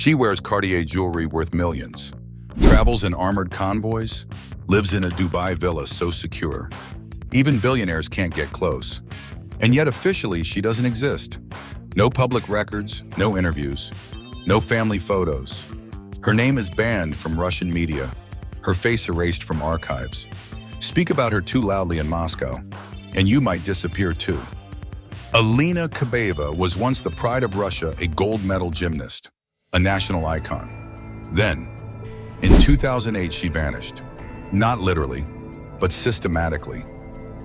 She wears Cartier jewelry worth millions, travels in armored convoys, lives in a Dubai villa so secure. Even billionaires can't get close. And yet officially, she doesn't exist. No public records, no interviews, no family photos. Her name is banned from Russian media, her face erased from archives. Speak about her too loudly in Moscow, and you might disappear too. Alina Kabaeva was once the pride of Russia, a gold medal gymnast, a national icon. Then, in 2008, she vanished. Not literally, but systematically.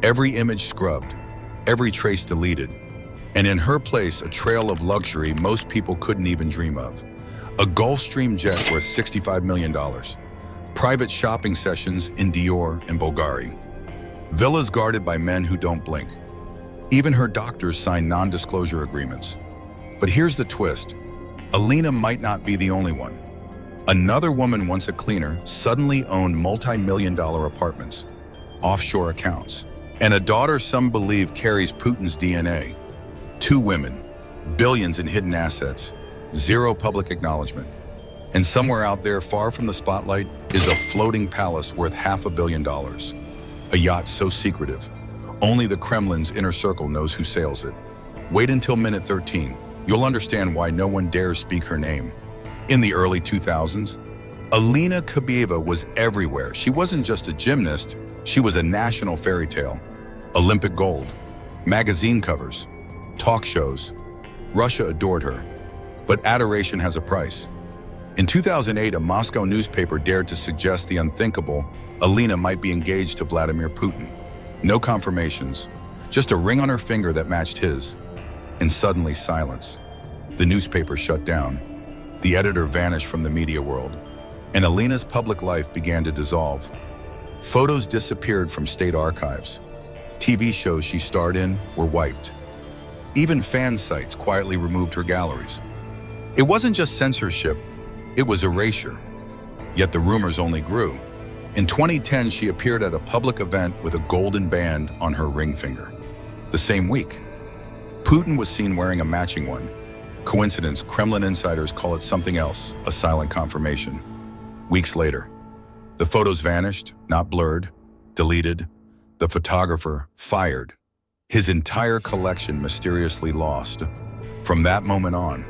Every image scrubbed, every trace deleted, and in her place, a trail of luxury most people couldn't even dream of. A Gulfstream jet worth $65 million. Private shopping sessions in Dior and Bulgari. Villas guarded by men who don't blink. Even her doctors signed non-disclosure agreements. But here's the twist. Alina might not be the only one. Another woman, once a cleaner, suddenly owned multi-million-dollar apartments, offshore accounts, and a daughter some believe carries Putin's DNA. Two women, billions in hidden assets, zero public acknowledgement. And somewhere out there, far from the spotlight, is a floating palace worth $500 million. A yacht so secretive, only the Kremlin's inner circle knows who sails it. Wait until minute 13. You'll understand why no one dares speak her name. In the early 2000s, Alina Kabaeva was everywhere. She wasn't just a gymnast, she was a national fairy tale. Olympic gold, magazine covers, talk shows. Russia adored her. But adoration has a price. In 2008, a Moscow newspaper dared to suggest the unthinkable: Alina might be engaged to Vladimir Putin. No confirmations, just a ring on her finger that matched his. And suddenly silence. The newspaper shut down. The editor vanished from the media world, and Alina's public life began to dissolve. Photos disappeared from state archives. TV shows she starred in were wiped. Even fan sites quietly removed her galleries. It wasn't just censorship, it was erasure. Yet the rumors only grew. In 2010, she appeared at a public event with a golden band on her ring finger. The same week, Putin was seen wearing a matching one. Coincidence? Kremlin insiders call it something else, a silent confirmation. Weeks later, the photos vanished, not blurred, deleted. The photographer fired. His entire collection mysteriously lost. From that moment on,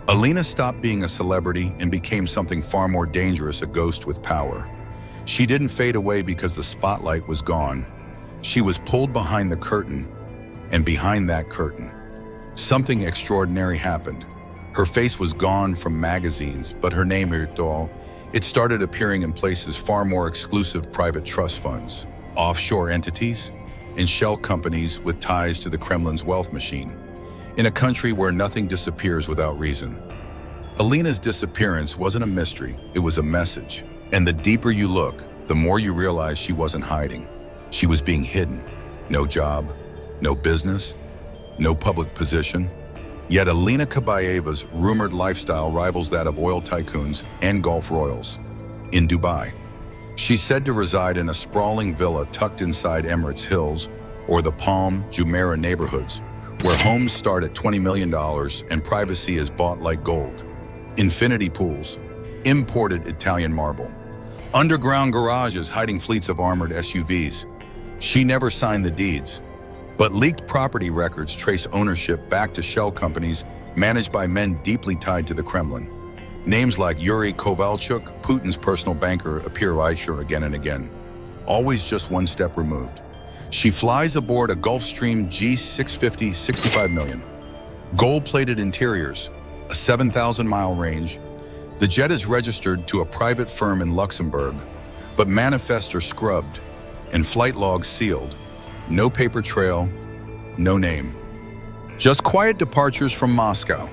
Alina stopped being a celebrity and became something far more dangerous, a ghost with power. She didn't fade away because the spotlight was gone. She was pulled behind the curtain, and behind that curtain, something extraordinary happened. Her face was gone from magazines, but her name, it started appearing in places far more exclusive: private trust funds, offshore entities, and shell companies with ties to the Kremlin's wealth machine. In a country where nothing disappears without reason. Alina's disappearance wasn't a mystery, it was a message. And the deeper you look, the more you realize she wasn't hiding. She was being hidden. No job, no business, no public position. Yet Alina Kabaeva's rumored lifestyle rivals that of oil tycoons and Gulf royals. In Dubai, she's said to reside in a sprawling villa tucked inside Emirates Hills or the Palm Jumeirah neighborhoods, where homes start at $20 million and privacy is bought like gold. Infinity pools, imported Italian marble, underground garages hiding fleets of armored SUVs. She never signed the deeds, but leaked property records trace ownership back to shell companies managed by men deeply tied to the Kremlin. Names like Yuri Kovalchuk, Putin's personal banker, appear right here again and again, always just one step removed. She flies aboard a Gulfstream G650, $65 million. Gold-plated interiors, a 7,000-mile range. The jet is registered to a private firm in Luxembourg, but manifests are scrubbed and flight logs sealed. No paper trail, no name. Just quiet departures from Moscow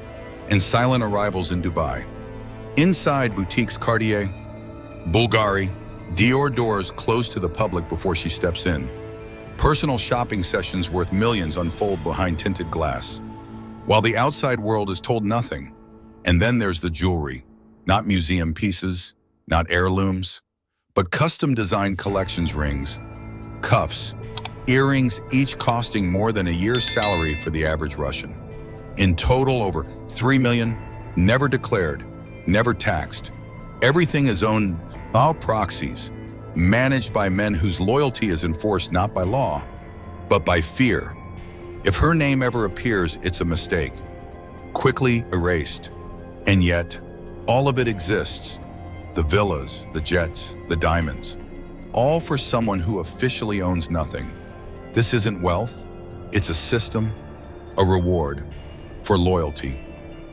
and silent arrivals in Dubai. Inside, boutiques Cartier, Bulgari, Dior doors close to the public before she steps in. Personal shopping sessions worth millions unfold behind tinted glass, while the outside world is told nothing. And then there's the jewelry. Not museum pieces, not heirlooms, but custom-designed collections: rings, cuffs, earrings, each costing more than a year's salary for the average Russian. In total, over $3 million, never declared, never taxed. Everything is owned by proxies, managed by men whose loyalty is enforced not by law, but by fear. If her name ever appears, it's a mistake, quickly erased. And yet, all of it exists. The villas, the jets, the diamonds, all for someone who officially owns nothing. This isn't wealth, it's a system, a reward for loyalty,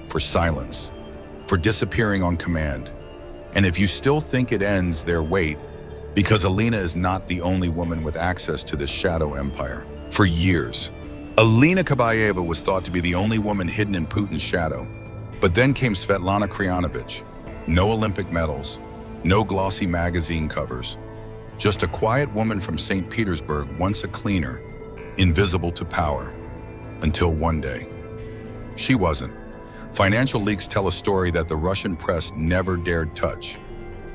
for silence, for disappearing on command. And if you still think it ends there, wait, because Alina is not the only woman with access to this shadow empire. For years, Alina Kabaeva was thought to be the only woman hidden in Putin's shadow. But then came Svetlana Kryanovich. No Olympic medals, no glossy magazine covers. Just a quiet woman from St. Petersburg, once a cleaner, invisible to power. Until one day, she wasn't. Financial leaks tell a story that the Russian press never dared touch.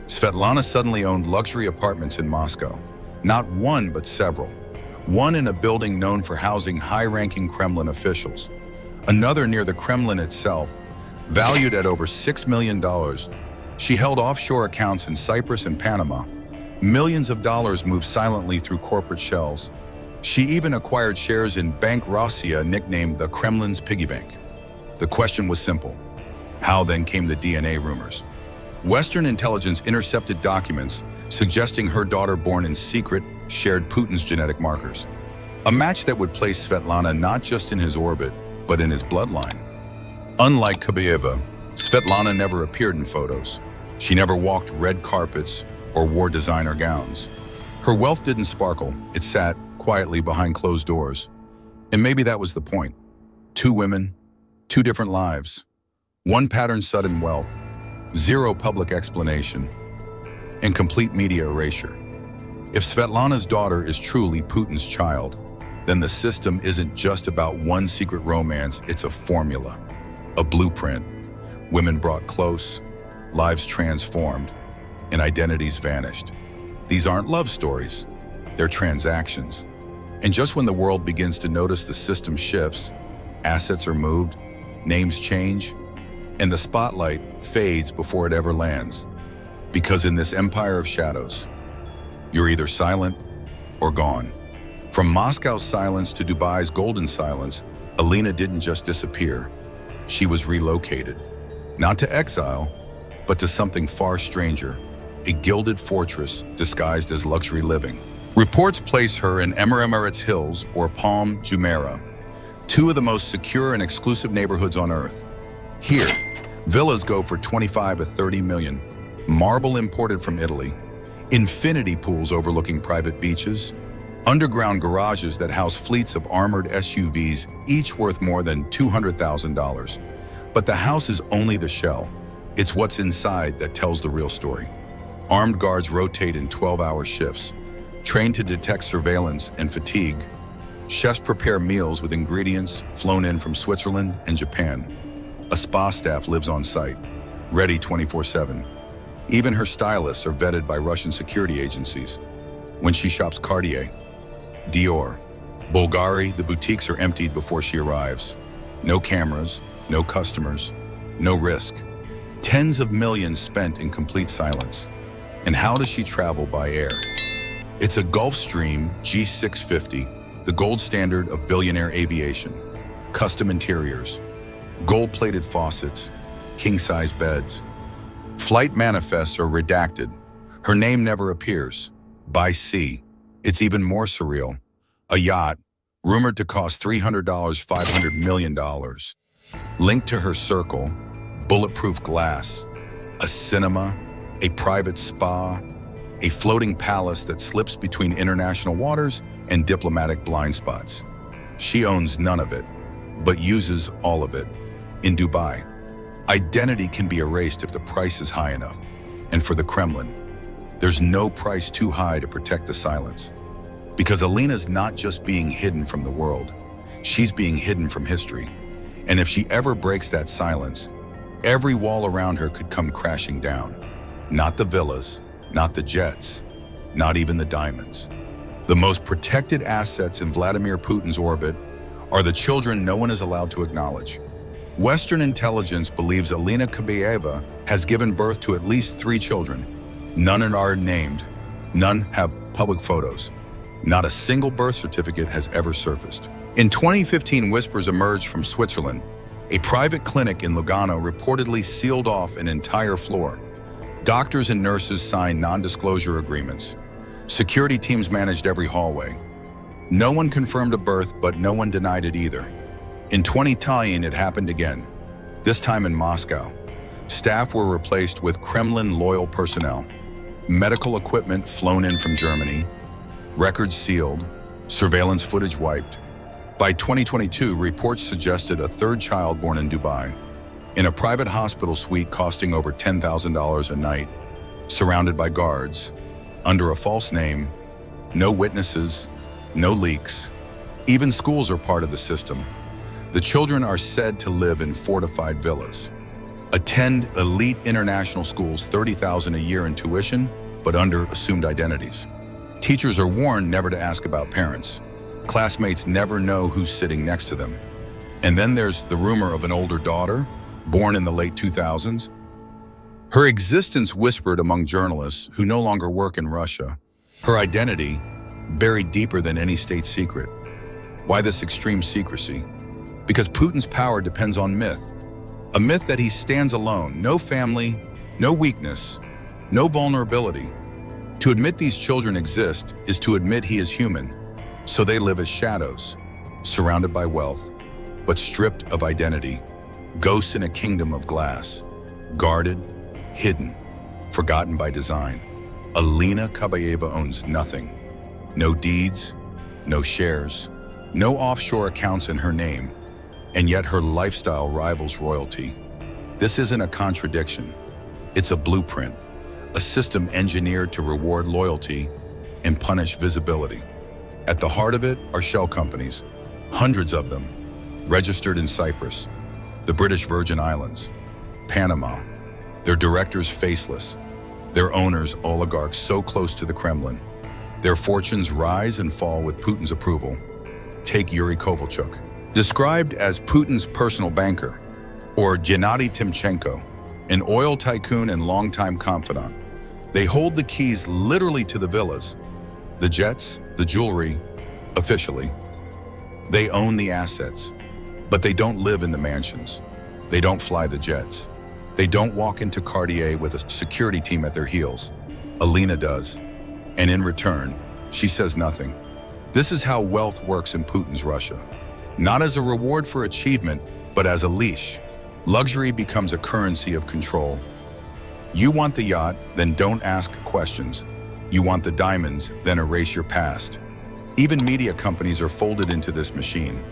Svetlana suddenly owned luxury apartments in Moscow. Not one, but several. One in a building known for housing high-ranking Kremlin officials. Another near the Kremlin itself, valued at over $6 million. She held offshore accounts in Cyprus and Panama. Millions of dollars moved silently through corporate shells. She even acquired shares in Bank Rossiya, nicknamed the Kremlin's piggy bank. The question was simple. How then came the DNA rumors? Western intelligence intercepted documents suggesting her daughter born in secret shared Putin's genetic markers. A match that would place Svetlana not just in his orbit, but in his bloodline. Unlike Kabaeva, Svetlana never appeared in photos. She never walked red carpets or wore designer gowns. Her wealth didn't sparkle, it sat quietly behind closed doors. And maybe that was the point. Two women, two different lives. One patterned sudden wealth, zero public explanation, and complete media erasure. If Svetlana's daughter is truly Putin's child, then the system isn't just about one secret romance, it's a formula, a blueprint. Women brought close, lives transformed, and identities vanished. These aren't love stories, they're transactions. And just when the world begins to notice the system shifts, assets are moved, names change, and the spotlight fades before it ever lands. Because in this empire of shadows, you're either silent or gone. From Moscow's silence to Dubai's golden silence, Alina didn't just disappear. She was relocated. Not to exile, but to something far stranger, a gilded fortress disguised as luxury living. Reports place her in Emirates Hills or Palm Jumeirah, two of the most secure and exclusive neighborhoods on earth. Here, villas go for 25 to 30 million, marble imported from Italy, infinity pools overlooking private beaches, underground garages that house fleets of armored SUVs, each worth more than $200,000. But the house is only the shell. It's what's inside that tells the real story. Armed guards rotate in 12-hour shifts, trained to detect surveillance and fatigue. Chefs prepare meals with ingredients flown in from Switzerland and Japan. A spa staff lives on site, ready 24/7. Even her stylists are vetted by Russian security agencies. When she shops Cartier, Dior, Bulgari, the boutiques are emptied before she arrives. No cameras, no customers, no risk. Tens of millions spent in complete silence. And how does she travel by air? It's a Gulfstream G650, the gold standard of billionaire aviation. Custom interiors, gold-plated faucets, king-size beds. Flight manifests are redacted. Her name never appears. By sea, it's even more surreal. A yacht, rumored to cost $300, $500 million. Linked to her circle, bulletproof glass, a cinema, a private spa, a floating palace that slips between international waters and diplomatic blind spots. She owns none of it, but uses all of it. In Dubai, identity can be erased if the price is high enough. And for the Kremlin, there's no price too high to protect the silence. Because Alina's not just being hidden from the world, she's being hidden from history. And if she ever breaks that silence, every wall around her could come crashing down. Not the villas, not the jets, not even the diamonds. The most protected assets in Vladimir Putin's orbit are the children no one is allowed to acknowledge. Western intelligence believes Alina Kabaeva has given birth to at least 3 children. None are named. None have public photos. Not a single birth certificate has ever surfaced. In 2015, whispers emerged from Switzerland. A private clinic in Lugano reportedly sealed off an entire floor. Doctors and nurses signed non-disclosure agreements. Security teams managed every hallway. No one confirmed a birth, but no one denied it either. In 2010, it happened again, this time in Moscow. Staff were replaced with Kremlin-loyal personnel. Medical equipment flown in from Germany. Records sealed. Surveillance footage wiped. By 2022, reports suggested a 3rd child born in Dubai, in a private hospital suite costing over $10,000 a night, surrounded by guards, under a false name, no witnesses, no leaks. Even schools are part of the system. The children are said to live in fortified villas, attend elite international schools, $30,000 a year in tuition, but under assumed identities. Teachers are warned never to ask about parents. Classmates never know who's sitting next to them. And then there's the rumor of an older daughter, born in the late 2000s. Her existence whispered among journalists who no longer work in Russia. Her identity buried deeper than any state secret. Why this extreme secrecy? Because Putin's power depends on myth. A myth that he stands alone, no family, no weakness, no vulnerability. To admit these children exist is to admit he is human, so they live as shadows, surrounded by wealth, but stripped of identity, ghosts in a kingdom of glass, guarded, hidden, forgotten by design. Alina Kabaeva owns nothing. No deeds, no shares, no offshore accounts in her name, and yet her lifestyle rivals royalty. This isn't a contradiction. It's a blueprint, a system engineered to reward loyalty and punish visibility. At the heart of it are shell companies, hundreds of them, registered in Cyprus, the British Virgin Islands, Panama, their directors faceless, their owners oligarchs so close to the Kremlin. Their fortunes rise and fall with Putin's approval. Take Yuri Kovalchuk, described as Putin's personal banker, or Gennady Timchenko, an oil tycoon and longtime confidant. They hold the keys literally to the villas, the jets, the jewelry, officially. They own the assets, but they don't live in the mansions. They don't fly the jets. They don't walk into Cartier with a security team at their heels. Alina does. And in return, she says nothing. This is how wealth works in Putin's Russia. Not as a reward for achievement, but as a leash. Luxury becomes a currency of control. You want the yacht, then don't ask questions. You want the diamonds, then erase your past. Even media companies are folded into this machine.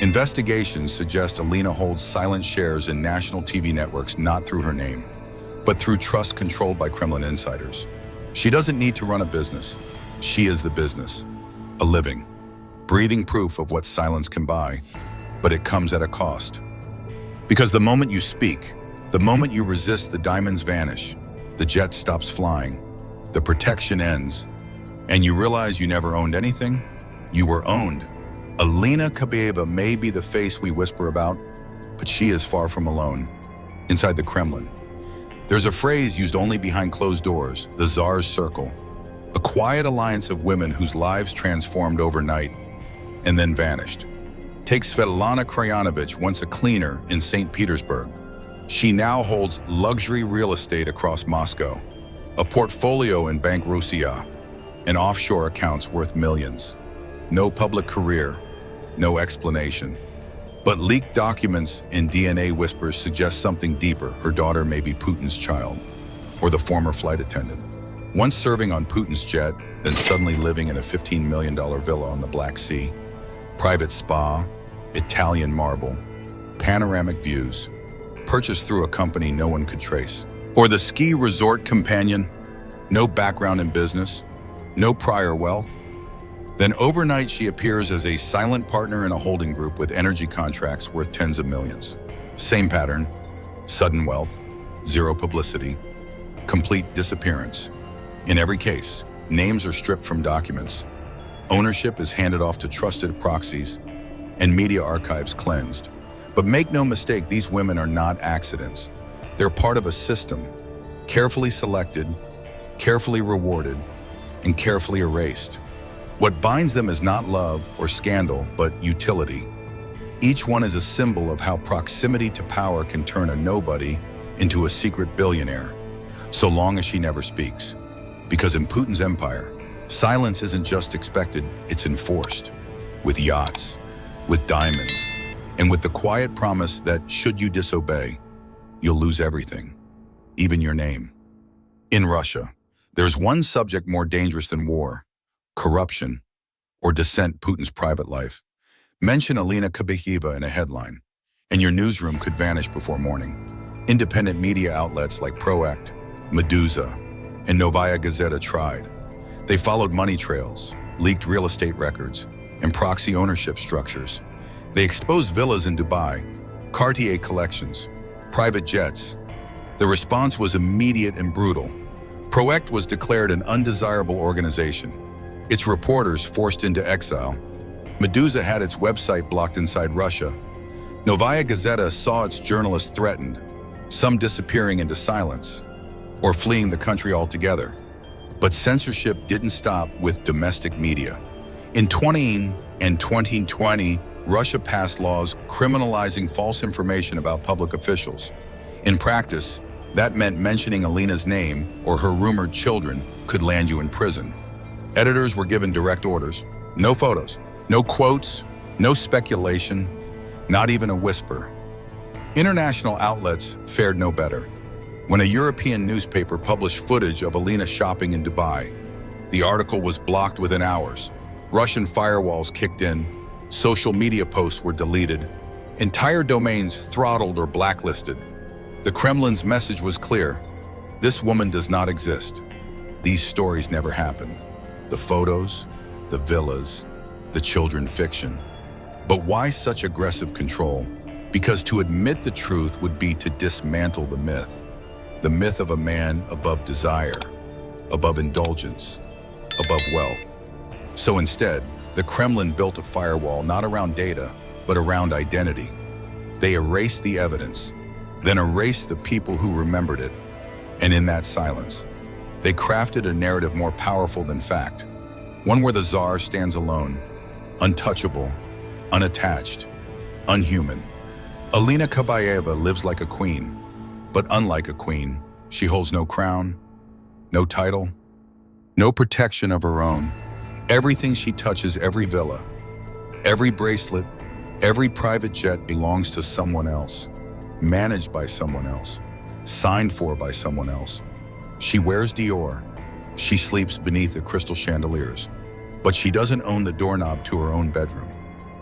Investigations suggest Alina holds silent shares in national TV networks not through her name, but through trust controlled by Kremlin insiders. She doesn't need to run a business. She is the business. A living, breathing proof of what silence can buy, but it comes at a cost. Because the moment you speak, the moment you resist, the diamonds vanish, the jet stops flying, the protection ends, and you realize you never owned anything. You were owned. Alina Kabaeva may be the face we whisper about, but she is far from alone. Inside the Kremlin, there's a phrase used only behind closed doors, the Tsar's circle, a quiet alliance of women whose lives transformed overnight and then vanished. Take Svetlana Krayanovich, once a cleaner in St. Petersburg. She now holds luxury real estate across Moscow, a portfolio in Bank Russia, and offshore accounts worth millions. No public career, no explanation. But leaked documents and DNA whispers suggest something deeper. Her daughter may be Putin's child, or the former flight attendant. Once serving on Putin's jet, then suddenly living in a $15 million villa on the Black Sea. Private spa, Italian marble, panoramic views, purchased through a company no one could trace. Or the ski resort companion, no background in business, no prior wealth. Then overnight she appears as a silent partner in a holding group with energy contracts worth tens of millions. Same pattern, sudden wealth, zero publicity, complete disappearance. In every case, names are stripped from documents. Ownership is handed off to trusted proxies and media archives cleansed. But make no mistake, these women are not accidents. They're part of a system, carefully selected, carefully rewarded, and carefully erased. What binds them is not love or scandal, but utility. Each one is a symbol of how proximity to power can turn a nobody into a secret billionaire, so long as she never speaks. Because in Putin's empire, silence isn't just expected, it's enforced. With yachts, with diamonds, and with the quiet promise that should you disobey, you'll lose everything, even your name. In Russia, there's one subject more dangerous than war: corruption, or dissent Putin's private life. Mention Alina Kabaeva in a headline, and your newsroom could vanish before morning. Independent media outlets like Proact, Meduza, and Novaya Gazeta tried. They followed money trails, leaked real estate records, and proxy ownership structures. They exposed villas in Dubai, Cartier collections, private jets. The response was immediate and brutal. Proact was declared an undesirable organization, its reporters forced into exile. Meduza had its website blocked inside Russia. Novaya Gazeta saw its journalists threatened, some disappearing into silence or fleeing the country altogether. But censorship didn't stop with domestic media. In 2020, Russia passed laws criminalizing false information about public officials. In practice, that meant mentioning Alina's name or her rumored children could land you in prison. Editors were given direct orders: no photos, no quotes, no speculation, not even a whisper. International outlets fared no better. When a European newspaper published footage of Alina shopping in Dubai, the article was blocked within hours. Russian firewalls kicked in, social media posts were deleted, entire domains throttled or blacklisted. The Kremlin's message was clear: this woman does not exist. These stories never happened. The photos, the villas, the children fiction. But why such aggressive control? Because to admit the truth would be to dismantle the myth of a man above desire, above indulgence, above wealth. So instead, the Kremlin built a firewall not around data, but around identity. They erased the evidence, then erased the people who remembered it. And in that silence, they crafted a narrative more powerful than fact, one where the Tsar stands alone, untouchable, unattached, unhuman. Alina Kabaeva lives like a queen, but unlike a queen, she holds no crown, no title, no protection of her own. Everything she touches, every villa, every bracelet, every private jet belongs to someone else, managed by someone else, signed for by someone else. She wears Dior, she sleeps beneath the crystal chandeliers, but she doesn't own the doorknob to her own bedroom.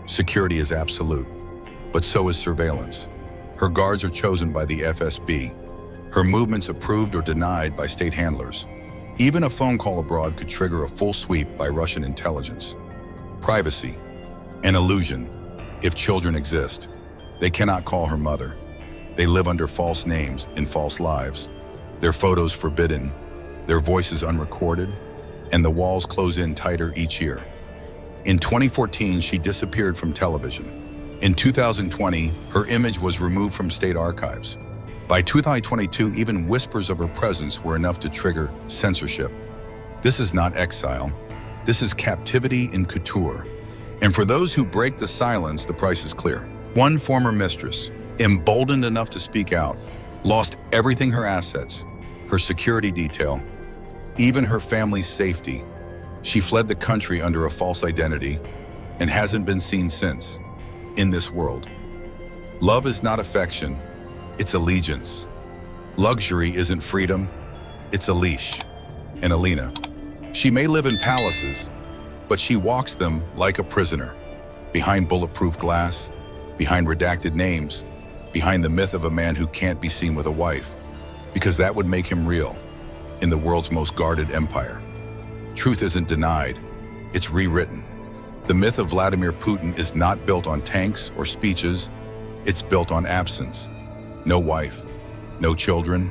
Security is absolute, but so is surveillance. Her guards are chosen by the FSB, her movements approved or denied by state handlers. Even a phone call abroad could trigger a full sweep by Russian intelligence. Privacy, an illusion. If children exist, they cannot call her mother. They live under false names in false lives. Their photos forbidden, their voices unrecorded, and the walls close in tighter each year. In 2014, she disappeared from television. In 2020, her image was removed from state archives. By 2022, even whispers of her presence were enough to trigger censorship. This is not exile. This is captivity in couture. And for those who break the silence, the price is clear. One former mistress, emboldened enough to speak out, lost everything: her assets, her security detail, even her family's safety. She fled the country under a false identity and hasn't been seen since. In this world, love is not affection, it's allegiance. Luxury isn't freedom, it's a leash. And Alina, she may live in palaces, but she walks them like a prisoner, behind bulletproof glass, behind redacted names, behind the myth of a man who can't be seen with a wife, because that would make him real in the world's most guarded empire. Truth isn't denied, it's rewritten. The myth of Vladimir Putin is not built on tanks or speeches, it's built on absence. No wife, no children,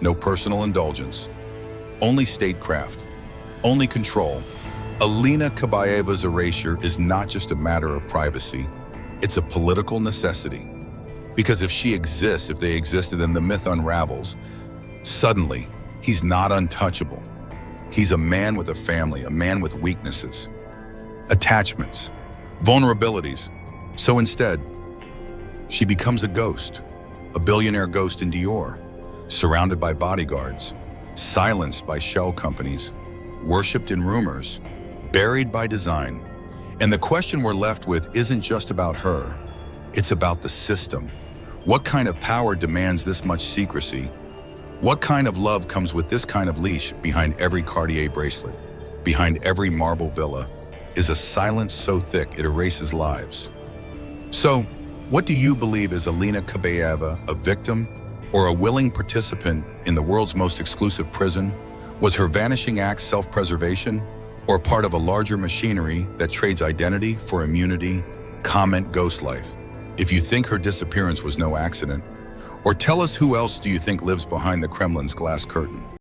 no personal indulgence. Only statecraft, only control. Alina Kabaeva's erasure is not just a matter of privacy, it's a political necessity. Because if she exists, if they existed, then the myth unravels. Suddenly, he's not untouchable. He's a man with a family, a man with weaknesses, attachments, vulnerabilities. So instead, she becomes a ghost, a billionaire ghost in Dior, surrounded by bodyguards, silenced by shell companies, worshipped in rumors, buried by design. And the question we're left with isn't just about her, it's about the system. What kind of power demands this much secrecy? What kind of love comes with this kind of leash? Behind every Cartier bracelet, behind every marble villa, is a silence so thick it erases lives. So, what do you believe, is Alina Kabaeva a victim or a willing participant in the world's most exclusive prison? Was her vanishing act self-preservation or part of a larger machinery that trades identity for immunity? Comment ghost life if you think her disappearance was no accident. Or tell us, who else do you think lives behind the Kremlin's glass curtain?